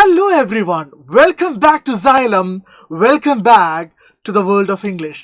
Hello everyone, welcome back to Xylem, welcome back to the world of English.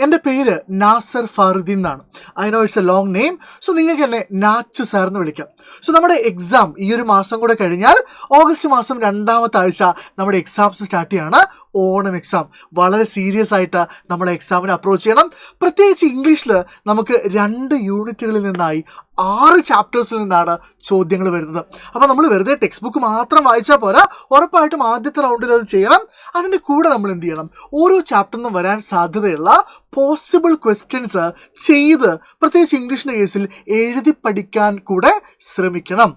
എൻ്റെ പേര് നാസർ ഫാറുദ്ദീൻ എന്നാണ്. I know it's A long name, so നിങ്ങൾക്ക് എന്നെ നാച്ച് sir എന്ന് വിളിക്കാം. സോ നമ്മുടെ എക്സാം ഈ ഒരു മാസം കൂടെ കഴിഞ്ഞാൽ ഓഗസ്റ്റ് മാസം 2ാമത്തെ ആഴ്ച നമ്മുടെ എക്സാംസ് സ്റ്റാർട്ട് ചെയ്യാണ്. ഓണം എക്സാം വളരെ സീരിയസ് ആയിട്ട് നമ്മളെ എക്സാമിനെ അപ്രോച്ച് ചെയ്യണം. പ്രത്യേകിച്ച് ഇംഗ്ലീഷിൽ നമുക്ക് 2 യൂണിറ്റുകളിൽ നിന്നായി 6 ചാപ്റ്റേഴ്സിൽ നിന്നാണ് ചോദ്യങ്ങൾ വരുന്നത്. അപ്പോൾ നമ്മൾ വെറുതെ ടെക്സ്റ്റ് ബുക്ക് മാത്രം വായിച്ചാൽ പോരാ, ഉറപ്പായിട്ടും ആദ്യത്തെ റൗണ്ടിൽ അത് ചെയ്യണം. അതിൻ്റെ കൂടെ നമ്മൾ എന്ത് ചെയ്യണം, ഓരോ ചാപ്റ്ററിനും വരാൻ സാധ്യതയുള്ള പോസിബിൾ ക്വസ്റ്റ്യൻസ് ചെയ്ത് പ്രത്യേകിച്ച് ഇംഗ്ലീഷിൻ്റെ കേസിൽ എഴുതി പഠിക്കാൻ കൂടെ ശ്രമിക്കണം.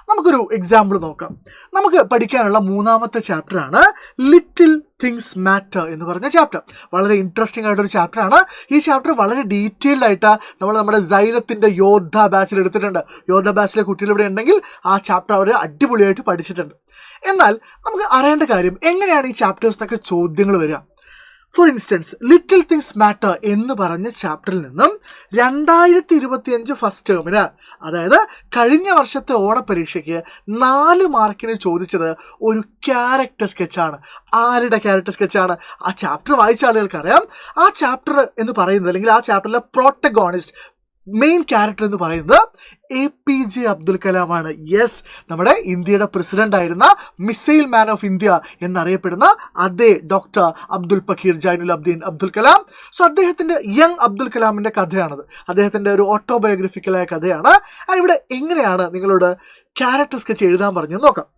നമുക്കൊരു എക്സാമ്പിൾ നോക്കാം. നമുക്ക് പഠിക്കാനുള്ള 3ാമത്തെ ചാപ്റ്ററാണ് ലിറ്റിൽ തിങ്സ് മാറ്റർ എന്ന് പറഞ്ഞ ചാപ്റ്റർ. വളരെ ഇൻട്രസ്റ്റിംഗ് ആയിട്ടൊരു ചാപ്റ്ററാണ്. ഈ ചാപ്റ്റർ വളരെ ഡീറ്റെയിൽഡ് ആയിട്ട് നമ്മുടെ സൈലത്തിൻ്റെ യോദ്ധ ബാച്ചിൽ എടുത്തിട്ടുണ്ട്. യോദ്ധ ബാച്ചിലെ കുട്ടികൾ ഇവിടെ ഉണ്ടെങ്കിൽ ആ ചാപ്റ്റർ അവർ അടിപൊളിയായിട്ട് പഠിച്ചിട്ടുണ്ട്. എന്നാൽ നമുക്ക് അറിയേണ്ട കാര്യം, എങ്ങനെയാണ് ഈ ചാപ്റ്റേഴ്സിനൊക്കെ ചോദ്യങ്ങൾ വരിക? For instance, little things matter എന്ന് പറഞ്ഞ ചാപ്റ്ററിൽ നിന്നും 2025 ഫസ്റ്റ് ടേമിന്, അതായത് കഴിഞ്ഞ വർഷത്തെ ഓണപരീക്ഷയ്ക്ക് 4 മാർക്കിന് ചോദിച്ചത് ഒരു ക്യാരക്ടർ സ്കെച്ചാണ്. ആരുടെ ക്യാരക്ടർ സ്കെച്ചാണ്? ആ ചാപ്റ്റർ വായിച്ച ആളുകൾക്കറിയാം. ആ ചാപ്റ്റർ എന്ന് പറയുന്നത്, അല്ലെങ്കിൽ ആ ചാപ്റ്ററിലെ പ്രോട്ടഗോണിസ്റ്റ്, മെയിൻ ക്യാരക്ടർ എന്ന് പറയുന്നത് APJ അബ്ദുൽ കലാമാണ്. യെസ്, നമ്മുടെ ഇന്ത്യയുടെ പ്രസിഡന്റ് ആയിരുന്ന മിസൈൽ മാൻ ഓഫ് ഇന്ത്യ എന്നറിയപ്പെടുന്ന അതേ ഡോക്ടർ അബ്ദുൽ പക്കീർ ജൈനുൽ അബ്ദീൻ അബ്ദുൽ കലാം. സോ അദ്ദേഹത്തിൻ്റെ യങ് അബ്ദുൽ കലാമിൻ്റെ കഥയാണത്. അദ്ദേഹത്തിൻ്റെ ഒരു ഓട്ടോബയോഗ്രഫിക്കലായ കഥയാണ്. ഇവിടെ എങ്ങനെയാണ് നിങ്ങളോട് ക്യാരക്ടർ സ്കെച്ച് എഴുതാൻ പറഞ്ഞു നോക്കാം.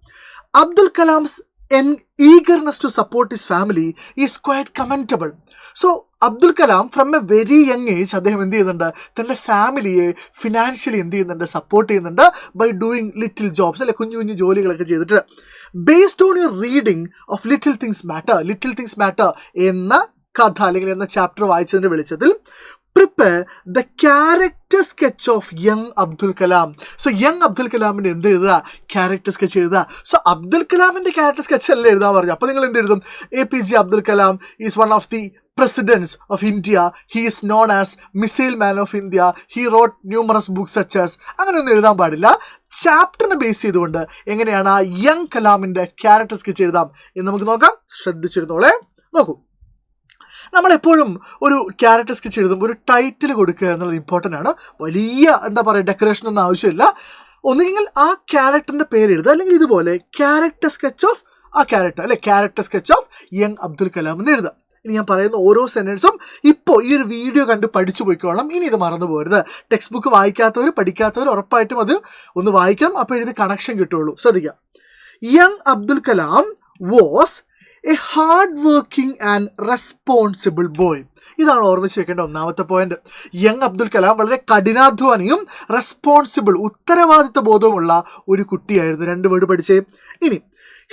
Abdul Kalam's eagerness to support his family is quite commendable. So Abdul Kalam from a very young age അദ്ദേഹം എന്ത് ചെയ്യുന്നുണ്ട്, തൻ്റെ ഫാമിലിയെ ഫിനാൻഷ്യലി എന്ത് ചെയ്യുന്നുണ്ട്, സപ്പോർട്ട് ചെയ്യുന്നുണ്ട് ബൈ ഡൂയിങ് ലിറ്റിൽ ജോബ്സ്, അല്ലെ കുഞ്ഞു കുഞ്ഞു ജോലികളൊക്കെ ചെയ്തിട്ട്. Based on your reading of little things matter എന്ന കഥ അല്ലെങ്കിൽ എന്ന ചാപ്റ്റർ വായിച്ചതിൻ്റെ വെളിച്ചത്തിൽ prepare the character sketch of young Abdul Kalam. So young Abdul Kalamന്റെ എന്ത് എഴുതുക, ക്യാരക്ടർ സ്കെച്ച് എഴുതുക. സോ അബ്ദുൽ കലാമിൻ്റെ ക്യാരക്ടർ സ്കെച്ച് അല്ലേ എഴുതാൻ പറഞ്ഞു. അപ്പോൾ നിങ്ങൾ എന്ത് എഴുതും? APJ Abdul Kalam is one of the presidents of India. He is known as missile man of India. He wrote numerous books such as, അങ്ങനെയൊന്നും എഴുതാൻ പാടില്ല. ചാപ്റ്ററിനെ ബേസ് ചെയ്തുകൊണ്ട് എങ്ങനെയാണ് ആ യങ് കലാമിൻ്റെ ക്യാരക്ടർ സ്കെച്ച് എഴുതാം എന്ന് നമുക്ക് നോക്കാം. ശ്രദ്ധിച്ചിരുന്നോളെ. നോക്കൂ, നമ്മളെപ്പോഴും ഒരു ക്യാരക്ടർ സ്കെച്ച് എഴുതുമ്പോൾ ഒരു ടൈറ്റിൽ കൊടുക്കുക എന്നുള്ളത് ഇമ്പോർട്ടൻ്റ് ആണ്. വലിയ ഡെക്കറേഷൻ ഒന്നും ആവശ്യമില്ല. ഒന്നുകിൽ ആ ക്യാരക്ടറിൻ്റെ പേര് എഴുതുക, അല്ലെങ്കിൽ ഇതുപോലെ ക്യാരക്ടർ സ്കെച്ച് ഓഫ് ആ ക്യാരക്ടർ, അല്ലെ character sketch of young Abdul Kalam എന്ന് എഴുതുക. ഇനി ഞാൻ പറയുന്ന ഓരോ സെൻറ്റൻസും ഇപ്പോൾ ഈ ഒരു വീഡിയോ കണ്ട് പഠിച്ചു പോയിക്കോളാം. ഇനി ഇത് മറന്നു പോകരുത്. ടെക്സ്റ്റ് ബുക്ക് വായിക്കാത്തവർ പഠിക്കാത്തവർ ഉറപ്പായിട്ടും അത് ഒന്ന് വായിക്കണം. അപ്പോൾ ഇത് കണക്ഷൻ കിട്ടുള്ളൂ. ശ്രദ്ധിക്കാം. Young Abdul Kalam was A hard working and responsible boy. ഇതാണ് ഓർമ്മിച്ച് വെക്കേണ്ട 1ാമത്തെ പോയിന്റ്. യങ് അബ്ദുൽ കലാം വളരെ കഠിനാധ്വാനിയും റെസ്പോൺസിബിൾ, ഉത്തരവാദിത്ത ബോധവുമുള്ള ഒരു കുട്ടിയായിരുന്നു. 2 വേർഡ് പഠിച്ചേ. ഇനി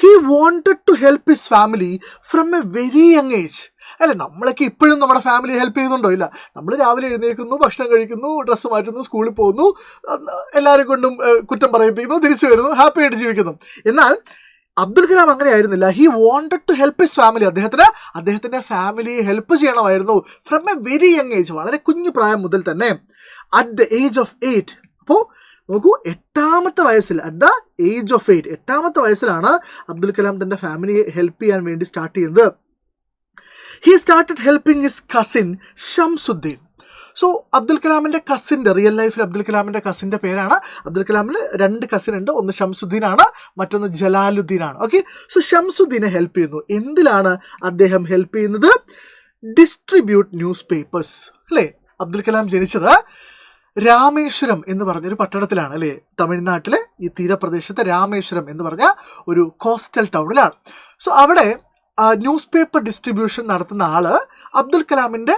he wanted to help his family from a very young age. അല്ലെ, നമ്മളൊക്കെ ഇപ്പോഴും നമ്മുടെ ഫാമിലി ഹെൽപ്പ് ചെയ്യുന്നുണ്ടോ? ഇല്ല. നമ്മൾ രാവിലെ എഴുന്നേൽക്കുന്നു, ഭക്ഷണം കഴിക്കുന്നു, ഡ്രസ്സ് മാറ്റുന്നു, സ്കൂളിൽ പോകുന്നു, എല്ലാവരും കൊണ്ടും കുറ്റം പറയിപ്പിക്കുന്നു, തിരിച്ചു വരുന്നു, ഹാപ്പി ആയിട്ട് ജീവിക്കുന്നു. എന്നാൽ അബ്ദുൽ കലാം അങ്ങനെ ആയിരുന്നില്ല. He wanted to help his family. അദ്ദേഹത്തിൻ്റെ ഫാമിലിയെ ഹെൽപ്പ് ചെയ്യണമായിരുന്നു from a very young age, വളരെ കുഞ്ഞു പ്രായം മുതൽ തന്നെ. അറ്റ് ദ ഏജ് ഓഫ് 8, അപ്പോൾ നോക്കൂ, 8ാമത്തെ വയസ്സിൽ, അറ്റ് ദ ഏജ് ഓഫ് 8, 8ാമത്തെ വയസ്സിലാണ് അബ്ദുൽ കലാം തൻ്റെ ഫാമിലിയെ ഹെൽപ്പ് ചെയ്യാൻ വേണ്ടി സ്റ്റാർട്ട് ചെയ്യുന്നത്. He started helping his cousin Shamsuddin. So Abdul കലാമിൻ്റെ കസിൻ്റെ, റിയൽ ലൈഫിൽ അബ്ദുൽ കലാമിൻ്റെ കസിൻ്റെ പേരാണ്, അബ്ദുൽ കലാമിന് 2 കസിൻ ഉണ്ട്. ഒന്ന് ഷംസുദ്ദീനാണ്, മറ്റൊന്ന് ജലാലുദ്ദീനാണ്. ഓക്കെ, സോ ഷംസുദ്ദീനെ ഹെൽപ്പ് ചെയ്യുന്നു. എന്തിലാണ് അദ്ദേഹം ഹെൽപ്പ് ചെയ്യുന്നത്? Distribute news papers. അല്ലേ, അബ്ദുൽ കലാം ജനിച്ചത് രാമേശ്വരം എന്ന് പറഞ്ഞൊരു പട്ടണത്തിലാണ്, അല്ലേ, തമിഴ്നാട്ടിലെ ഈ തീരപ്രദേശത്തെ രാമേശ്വരം എന്ന് പറഞ്ഞ ഒരു കോസ്റ്റൽ ടൗണിലാണ്. സോ അവിടെ ന്യൂസ് പേപ്പർ ഡിസ്ട്രിബ്യൂഷൻ നടത്തുന്ന ആള് അബ്ദുൽ കലാമിൻ്റെ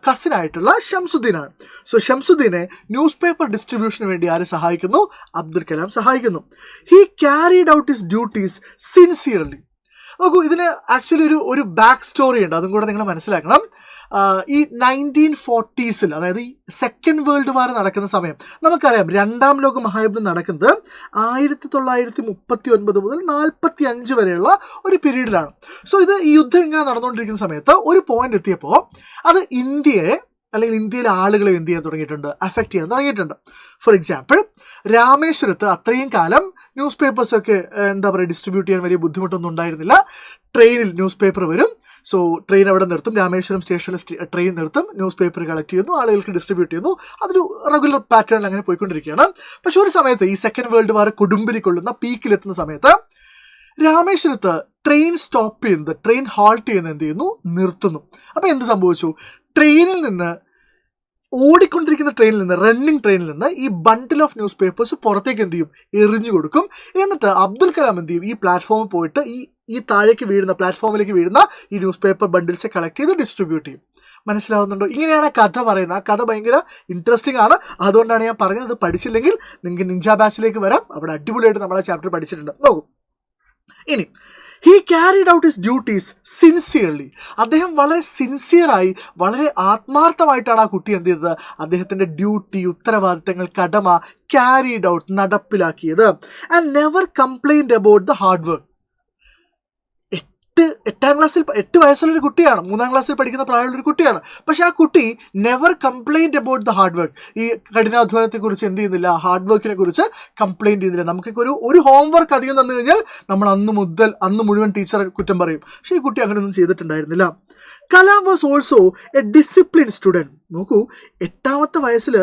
കസിനായിട്ടുള്ള ഷംസുദ്ദീനാണ്. സോ ഷംസുദ്ദീനെ ന്യൂസ് പേപ്പർ ഡിസ്ട്രിബ്യൂഷന് വേണ്ടി ആര് സഹായിക്കുന്നു? അബ്ദുൽ കലാം സഹായിക്കുന്നു. He carried out his duties sincerely. നോക്കൂ, ഇതിന് ആക്ച്വലി ഒരു ബാക്ക് സ്റ്റോറി ഉണ്ട്, അതും കൂടെ നിങ്ങൾ മനസ്സിലാക്കണം. ഈ 1940s, അതായത് ഈ സെക്കൻഡ് വേൾഡ് വാർ നടക്കുന്ന സമയം നമുക്കറിയാം. 2ാം ലോക മഹായുദ്ധം നടക്കുന്നത് 1939 മുതൽ 45 വരെയുള്ള ഒരു പീരീഡിലാണ്. സോ ഈ യുദ്ധം ഇങ്ങനെ നടന്നുകൊണ്ടിരിക്കുന്ന സമയത്ത് ഒരു പോയിന്റ് എത്തിയപ്പോൾ അത് ഇന്ത്യയെ അല്ലെങ്കിൽ ഇന്ത്യയിലെ ആളുകളെ എന്ത് ചെയ്യാൻ തുടങ്ങിയിട്ടുണ്ട്, അഫക്റ്റ് ചെയ്യാൻ തുടങ്ങിയിട്ടുണ്ട്. ഫോർ എക്സാമ്പിൾ, രാമേശ്വരത്ത് അത്രയും കാലം ന്യൂസ് പേപ്പേഴ്സൊക്കെ എന്താ പറയുക ഡിസ്ട്രിബ്യൂട്ട് ചെയ്യാൻ വലിയ ബുദ്ധിമുട്ടൊന്നും ഉണ്ടായിരുന്നില്ല. ട്രെയിനിൽ ന്യൂസ് പേപ്പർ വരും. സോ ട്രെയിൻ അവിടെ നിർത്തും, രാമേശ്വരം സ്റ്റേഷനിൽ ട്രെയിൻ നിർത്തും, ന്യൂസ് പേപ്പർ കളക്ട് ചെയ്യുന്നു, ആളുകൾക്ക് ഡിസ്ട്രിബ്യൂട്ട് ചെയ്യുന്നു. അതൊരു റെഗുലർ പാറ്റേണിൽ അങ്ങനെ പോയിക്കൊണ്ടിരിക്കുകയാണ്. പക്ഷെ ഒരു സമയത്ത് ഈ സെക്കൻഡ് വേൾഡ് വാർ കൊടുമ്പിരി കൊള്ളുന്ന പീക്കിലെത്തുന്ന സമയത്ത് രാമേശ്വരത്ത് ട്രെയിൻ സ്റ്റോപ്പ് ചെയ്യുന്നത്, ട്രെയിൻ ഹാൾട്ട് ചെയ്യുന്നത് എന്ത് ചെയ്യുന്നു, നിർത്തുന്നു. അപ്പോൾ എന്ത് സംഭവിച്ചു, ട്രെയിനിൽ നിന്ന് ഓടിക്കൊണ്ടിരിക്കുന്ന ട്രെയിനിൽ നിന്ന്, റണ്ണിങ് ട്രെയിനിൽ നിന്ന് ഈ ബണ്ടിൽ ഓഫ് ന്യൂസ് പേപ്പേഴ്സ് പുറത്തേക്ക് എന്ത് ചെയ്യും, എറിഞ്ഞു കൊടുക്കും. എന്നിട്ട് അബ്ദുൽ കലാം എന്ത് ചെയ്യും, ഈ പ്ലാറ്റ്ഫോമിൽ പോയിട്ട് ഈ താഴേക്ക് വീഴുന്ന, പ്ലാറ്റ്ഫോമിലേക്ക് വീഴുന്ന ഈ ന്യൂസ് പേപ്പർ ബണ്ടിൽസ് കളക്ട് ചെയ്ത് ഡിസ്ട്രിബ്യൂട്ട് ചെയ്യും. മനസ്സിലാവുന്നുണ്ടോ? ഇങ്ങനെയാണ് കഥ പറയുന്നത്. ആ കഥ ഭയങ്കര ഇൻട്രസ്റ്റിംഗ് ആണ്. അതുകൊണ്ടാണ് ഞാൻ പറഞ്ഞത്, അത് പഠിച്ചില്ലെങ്കിൽ നിങ്ങൾക്ക് നിഞ്ച ബാച്ചിലേക്ക് വരാം. അവിടെ അടിപൊളിയായിട്ട് നമ്മളെ ചാപ്റ്റർ പഠിച്ചിട്ടുണ്ട്. നോക്കും. ഇനി he carried out his duties sincerely. അദ്ദേഹം വളരെ സിൻസിയറായി, വളരെ ആത്മാർത്ഥമായിട്ടാണ് ആ കുട്ടി എന്ത് ചെയ്തത്, അദ്ദേഹത്തിൻ്റെ ഡ്യൂട്ടി, ഉത്തരവാദിത്തങ്ങൾ, കടമ ക്യാരിഡ് ഔട്ട്, നടപ്പിലാക്കിയത്. And never complained about the hard work. 8 വയസ്സുള്ളൊരു കുട്ടിയാണ്, 3ാം ക്ലാസ്സിൽ പഠിക്കുന്ന പ്രായമുള്ളൊരു കുട്ടിയാണ്. പക്ഷെ ആ കുട്ടി never complaint about the hard work. ഈ കഠിനാധ്വാനത്തെക്കുറിച്ച് എന്ത് ചെയ്യുന്നില്ല, ഹാർഡ് വർക്കിനെ കുറിച്ച് കംപ്ലൈൻറ്റ് ചെയ്യുന്നില്ല. നമുക്കൊക്കെ ഒരു ഹോംവർക്ക് അധികം തന്നു കഴിഞ്ഞാൽ നമ്മൾ അന്ന് മുഴുവൻ ടീച്ചറെ കുറ്റം പറയും. പക്ഷേ ഈ കുട്ടി അങ്ങനെയൊന്നും ചെയ്തിട്ടുണ്ടായിരുന്നില്ല. Kalam was also a discipline student. നോക്കൂ, 8ാമത്തെ വയസ്സിൽ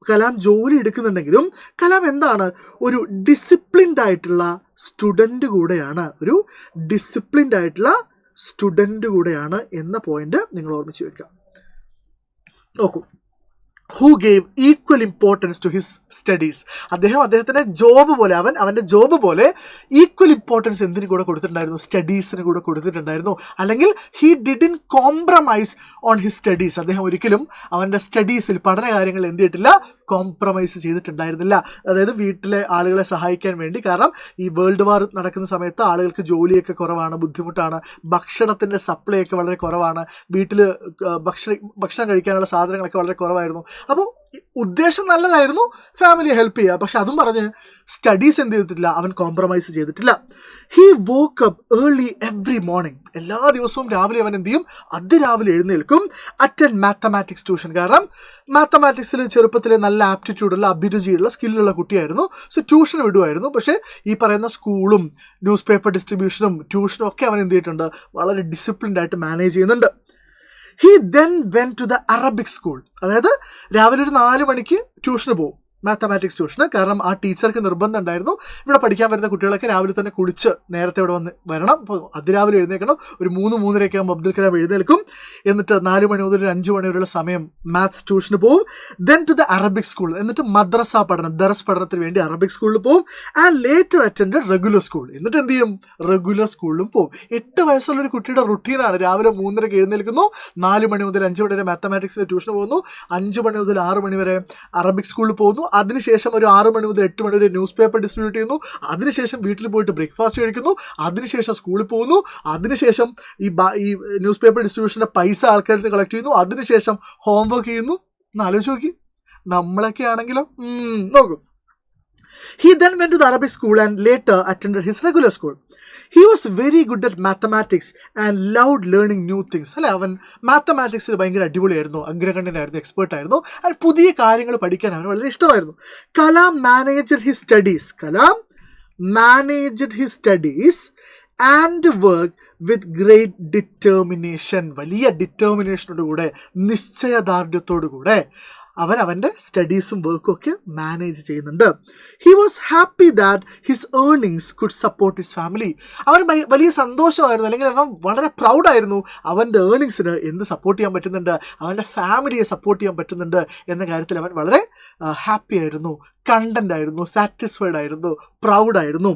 കലാം ജോലി എടുക്കുന്നുണ്ടെങ്കിലും കലാം എന്താണ്, ഒരു ഡിസിപ്ലിൻഡ് ആയിട്ടുള്ള സ്റ്റുഡൻറ്റ് കൂടെയാണ്, ഒരു ഡിസിപ്ലിൻഡ് ആയിട്ടുള്ള സ്റ്റുഡൻറ്റ് കൂടെയാണ് എന്ന പോയിന്റ് നിങ്ങൾ ഓർമ്മിച്ച് വെക്കുക. നോക്കൂ, who gave equal importance to his studies. അദ്ദേഹത്തിൻ്റെ ജോബ് പോലെ, അവൻ്റെ ജോബ് പോലെ ഈക്വൽ ഇമ്പോർട്ടൻസ് എന്തിനു കൂടെ കൊടുത്തിട്ടുണ്ടായിരുന്നു, സ്റ്റഡീസിന് കൂടെ കൊടുത്തിട്ടുണ്ടായിരുന്നു. അല്ലെങ്കിൽ he didn't compromise on his studies. അദ്ദേഹം ഒരിക്കലും അവൻ്റെ സ്റ്റഡീസിൽ, പഠന കാര്യങ്ങൾ എന്ത് ചെയ്തിട്ടില്ല, കോംപ്രമൈസ് ചെയ്തിട്ടുണ്ടായിരുന്നില്ല. അതായത് വീട്ടിലെ ആളുകളെ സഹായിക്കാൻ വേണ്ടി. കാരണം ഈ വേൾഡ് വാർ നടക്കുന്ന സമയത്ത് ആളുകൾക്ക് ജോലിയൊക്കെ കുറവാണ്, ബുദ്ധിമുട്ടാണ്, ഭക്ഷണത്തിൻ്റെ സപ്ലൈ ഒക്കെ വളരെ കുറവാണ്, വീട്ടിൽ ഭക്ഷണം കഴിക്കാനുള്ള സാധനങ്ങളൊക്കെ വളരെ കുറവായിരുന്നു. അപ്പോൾ ഉദ്ദേശം നല്ലതായിരുന്നു, ഫാമിലിയെ ഹെൽപ്പ് ചെയ്യുക. പക്ഷെ അതും പറഞ്ഞ് സ്റ്റഡീസ് എന്ത് ചെയ്തിട്ടില്ല, അവൻ കോംപ്രമൈസ് ചെയ്തിട്ടില്ല. He woke up early every morning. എല്ലാ ദിവസവും രാവിലെ അവൻ എന്ത് ചെയ്യും, അതിരാവിലെ എഴുന്നേൽക്കും. Attend mathematics tuition. കാരണം മാത്തമാറ്റിക്സിൽ ചെറുപ്പത്തിലെ നല്ല ആപ്റ്റിറ്റ്യൂഡുള്ള, അഭിരുചിയുള്ള, സ്കില്ലുള്ള കുട്ടിയായിരുന്നു. സോ ട്യൂഷന് വിടുമായിരുന്നു. പക്ഷേ ഈ പറയുന്ന സ്കൂളും ന്യൂസ് പേപ്പർ ഡിസ്ട്രിബ്യൂഷനും ട്യൂഷനും ഒക്കെ അവൻ എന്ത് ചെയ്തിട്ടുണ്ട്, വളരെ ഡിസിപ്ലിൻഡ് ആയിട്ട് മാനേജ് ചെയ്യുന്നുണ്ട്. He then went to the Arabic school. അതായത് രാവിലെ ഒരു 4 മണിക്ക് ട്യൂഷന് പോകും, മാത്തമാറ്റിക്സ് ട്യൂഷന്. കാരണം ആ ടീച്ചർക്ക് നിർബന്ധം ഉണ്ടായിരുന്നു, ഇവിടെ പഠിക്കാൻ വരുന്ന കുട്ടികളൊക്കെ രാവിലെ തന്നെ കുളിച്ച് നേരത്തെ ഇവിടെ വരണം. അപ്പോൾ അതിരാവിലെ എഴുന്നേൽക്കണം. ഒരു 3-3:30 ആകുമ്പോൾ അബ്ദുൽ കലാം എഴുന്നേൽക്കും. എന്നിട്ട് 4 മണി മുതൽ 5 മണി വരെയുള്ള സമയം മാത്സ് ട്യൂഷന് പോകും. Then to the Arabic school. എന്നിട്ട് മദ്രസ പഠനം, ദർസ് പഠനത്തിന് വേണ്ടി അറബിക് സ്കൂളിൽ പോകും. And later attend regular school. എന്നിട്ട് എന്ത് ചെയ്യും, റെഗുലർ സ്കൂളിലും പോകും. 8 വയസ്സുള്ള ഒരു കുട്ടിയുടെ റുട്ടീനാണ്. രാവിലെ 3:30 എഴുന്നേൽക്കുന്നു, 4 മണി മുതൽ 5 മണി വരെ മാത്തമാറ്റിക്സിലെ ട്യൂഷന് പോകുന്നു, 5 മണി മുതൽ 6 മണി വരെ അറബിക് സ്കൂളിൽ പോകുന്നു. അതിനുശേഷം ഒരു 6 മണി മുതൽ 8 മണി വരെ ന്യൂസ് പേപ്പർ ഡിസ്ട്രിബ്യൂട്ട് ചെയ്യുന്നു. അതിനുശേഷം വീട്ടിൽ പോയിട്ട് ബ്രേക്ക്ഫാസ്റ്റ് കഴിക്കുന്നു. അതിനുശേഷം സ്കൂളിൽ പോകുന്നു. അതിനുശേഷം ഈ ന്യൂസ് പേപ്പർ ഡിസ്ട്രിബ്യൂഷൻ്റെ പൈസ ആൾക്കാരിൽ നിന്ന് കളക്ട് ചെയ്യുന്നു. അതിനുശേഷം ഹോംവർക്ക് ചെയ്യുന്നു. ഒന്ന് ആലോചിച്ച് നോക്കി, നമ്മളൊക്കെ ആണെങ്കിലും. നോക്കൂ, he then went to the Arabic school and later attended his regular school. He was very good at mathematics and loved learning new things. അല്ലെ, അവൻ മാത്തമാറ്റിക്സിൽ ഭയങ്കര അടിപൊളിയായിരുന്നു, അഗ്രഗണ്യനായിരുന്നു, എക്സ്പേർട്ട് ആയിരുന്നു. ആൻഡ് പുതിയ കാര്യങ്ങൾ പഠിക്കാൻ അവന് വളരെ ഇഷ്ടമായിരുന്നു. Kalam managed his studies and work with great determination. വലിയ ഡിറ്റർമിനേഷനോടുകൂടെ, നിശ്ചയദാർഢ്യത്തോടുകൂടെ അവൻ്റെ സ്റ്റഡീസും വർക്കും ഒക്കെ മാനേജ് ചെയ്യുന്നുണ്ട്. He was happy that his earnings could support his family. അവന് വലിയ സന്തോഷമായിരുന്നു, അല്ലെങ്കിൽ അവൻ വളരെ പ്രൗഡായിരുന്നു. അവൻ്റെ ഏർണിങ്സിന് എന്ത് സപ്പോർട്ട് ചെയ്യാൻ പറ്റുന്നുണ്ട്, അവൻ്റെ ഫാമിലിയെ സപ്പോർട്ട് ചെയ്യാൻ പറ്റുന്നുണ്ട് എന്ന കാര്യത്തിൽ അവൻ വളരെ ഹാപ്പി ആയിരുന്നു, കണ്ടൻ്റ് ആയിരുന്നു, സാറ്റിസ്ഫൈഡ് ആയിരുന്നു, പ്രൗഡായിരുന്നു.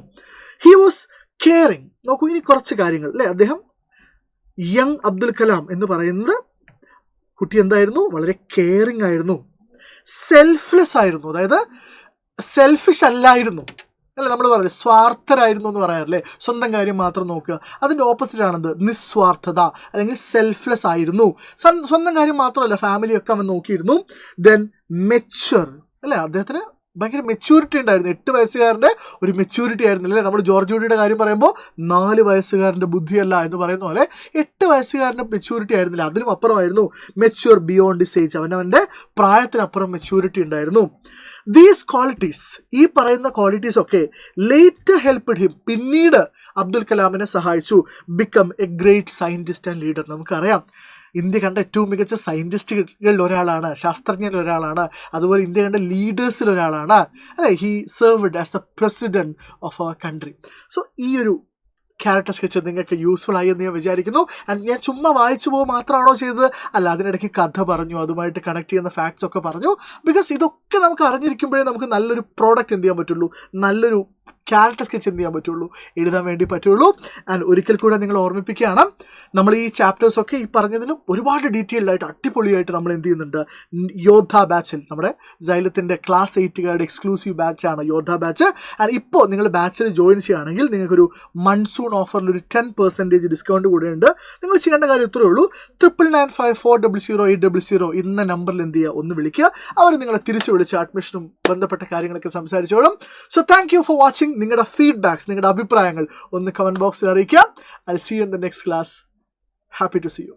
He was caring. നോക്കൂ, ഇനി കുറച്ച് കാര്യങ്ങൾ അല്ലേ. അദ്ദേഹം യങ് അബ്ദുൽ കലാം എന്ന് പറയുന്നത് കുട്ടി എന്തായിരുന്നു, വളരെ കെയറിങ് ആയിരുന്നു, സെൽഫ്ലെസ് ആയിരുന്നു. അതായത് സെൽഫിഷ് അല്ലായിരുന്നു, അല്ലേ, നമ്മൾ പറയും സ്വാർത്ഥരായിരുന്നു എന്ന് പറയാറില്ലേ, സ്വന്തം കാര്യം മാത്രം നോക്കുക. അതിൻ്റെ ഓപ്പോസിറ്റ് ആണെന്ത്, നിസ്വാർത്ഥത അല്ലെങ്കിൽ സെൽഫ്ലെസ് ആയിരുന്നു. സ്വന്തം കാര്യം മാത്രമല്ല, ഫാമിലിയൊക്കെ അവൻ നോക്കിയിരുന്നു. ദെൻ മെച്വർ, അല്ലേ, അദ്ദേഹത്തിന് ഭയങ്കര മെച്യൂരിറ്റി ഉണ്ടായിരുന്നു. 8 വയസ്സുകാരൻ്റെ ഒരു മെച്യൂരിറ്റി ആയിരുന്നു അല്ലേ. നമ്മൾ ജോർജ് ജൂഡിയുടെ കാര്യം പറയുമ്പോൾ 4 വയസ്സുകാരൻ്റെ ബുദ്ധിയല്ല എന്ന് പറയുന്ന പോലെ 8 വയസ്സുകാരൻ്റെ മെച്യൂരിറ്റി ആയിരുന്നില്ല, അതിനും അപ്പുറമായിരുന്നു മെച്യൂർ ബിയോണ്ട് ഡിസ് ഏജ്. അവനവൻ്റെ പ്രായത്തിനപ്പുറം മെച്യൂരിറ്റി ഉണ്ടായിരുന്നു. ദീസ് ക്വാളിറ്റീസ്, ഈ പറയുന്ന ക്വാളിറ്റീസ് ഒക്കെ ലേറ്റർ ഹെൽപ്ഡ് ഹിം, പിന്നീട് അബ്ദുൽ കലാമിനെ സഹായിച്ചു become A great scientist and leader. നമുക്കറിയാം ഇന്ത്യ കണ്ട ഏറ്റവും മികച്ച സയൻറ്റിസ്റ്റുകളിൽ ഒരാളാണ്, ശാസ്ത്രജ്ഞരിൽ ഒരാളാണ്, അതുപോലെ ഇന്ത്യ കണ്ട ലീഡേഴ്സിൽ ഒരാളാണ് അല്ലേ. He served as the president of our country. So ഈ ഒരു ക്യാരക്ടർ സ്കെച്ച് നിങ്ങൾക്ക് യൂസ്ഫുൾ ആയി എന്ന് ഞാൻ വിചാരിക്കുന്നു. ആൻഡ് ഞാൻ ചുമ്മാ വായിച്ചു പോകുക മാത്രമാണോ ചെയ്തത്? അല്ല, അതിനിടയ്ക്ക് കഥ പറഞ്ഞു, അതുമായിട്ട് കണക്ട് ചെയ്യുന്ന ഫാക്ട്സ് ഒക്കെ പറഞ്ഞു. ബിക്കോസ് ഇതൊക്കെ നമുക്ക് അറിഞ്ഞിരിക്കുമ്പോഴേ നമുക്ക് നല്ലൊരു പ്രോഡക്റ്റ് എന്ത് ചെയ്യാൻ പറ്റുള്ളൂ, നല്ലൊരു ക്യാരക്ടർ സ്കെച്ച് എന്ത് ചെയ്യാൻ പറ്റുള്ളൂ, എഴുതാൻ വേണ്ടി പറ്റുള്ളൂ. ആൻഡ് ഒരിക്കൽ കൂടെ നിങ്ങൾ ഓർമ്മിപ്പിക്കുകയാണ്, നമ്മൾ ഈ ചാപ്റ്റേഴ്സൊക്കെ ഈ പറഞ്ഞതിലും ഒരുപാട് ഡീറ്റെയിൽഡ് ആയിട്ട് അടിപൊളിയായിട്ട് നമ്മൾ എന്ത് ചെയ്യുന്നുണ്ട്, യോദ്ധ ബാച്ചിൽ, നമ്മുടെ സൈലത്തിൻ്റെ ക്ലാസ് 8 എക്സ്ക്ലൂസീവ് ബാച്ചാണ് യോദ്ധ ബാച്ച്. ആൻഡ് ഇപ്പോൾ നിങ്ങൾ ബാച്ചിൽ ജോയിൻ ചെയ്യുകയാണെങ്കിൽ നിങ്ങൾക്കൊരു മൺസൂൺ ഓഫറിൽ ഒരു 10% ഡിസ്കൗണ്ട് കൂടെ ഉണ്ട്. നിങ്ങൾ ചെയ്യേണ്ട കാര്യം ഇത്രയേ ഉള്ളൂ, 9995400800 ഇന്ന നമ്പറിൽ എന്ത് ചെയ്യുക, ഒന്ന് വിളിക്കുക. അവർ നിങ്ങളെ തിരിച്ചു വിളിച്ച് അഡ്മിഷനും ബന്ധപ്പെട്ട കാര്യങ്ങളൊക്കെ സംസാരിച്ചോളും. So thank you for watching. നിങ്ങളുടെ ഫീഡ്ബാക്സ്, നിങ്ങളുടെ അഭിപ്രായങ്ങൾ ഒന്ന് കമൻറ്റ് ബോക്സിൽ അറിയിക്കുക. I will see you in the next class. Happy to see U.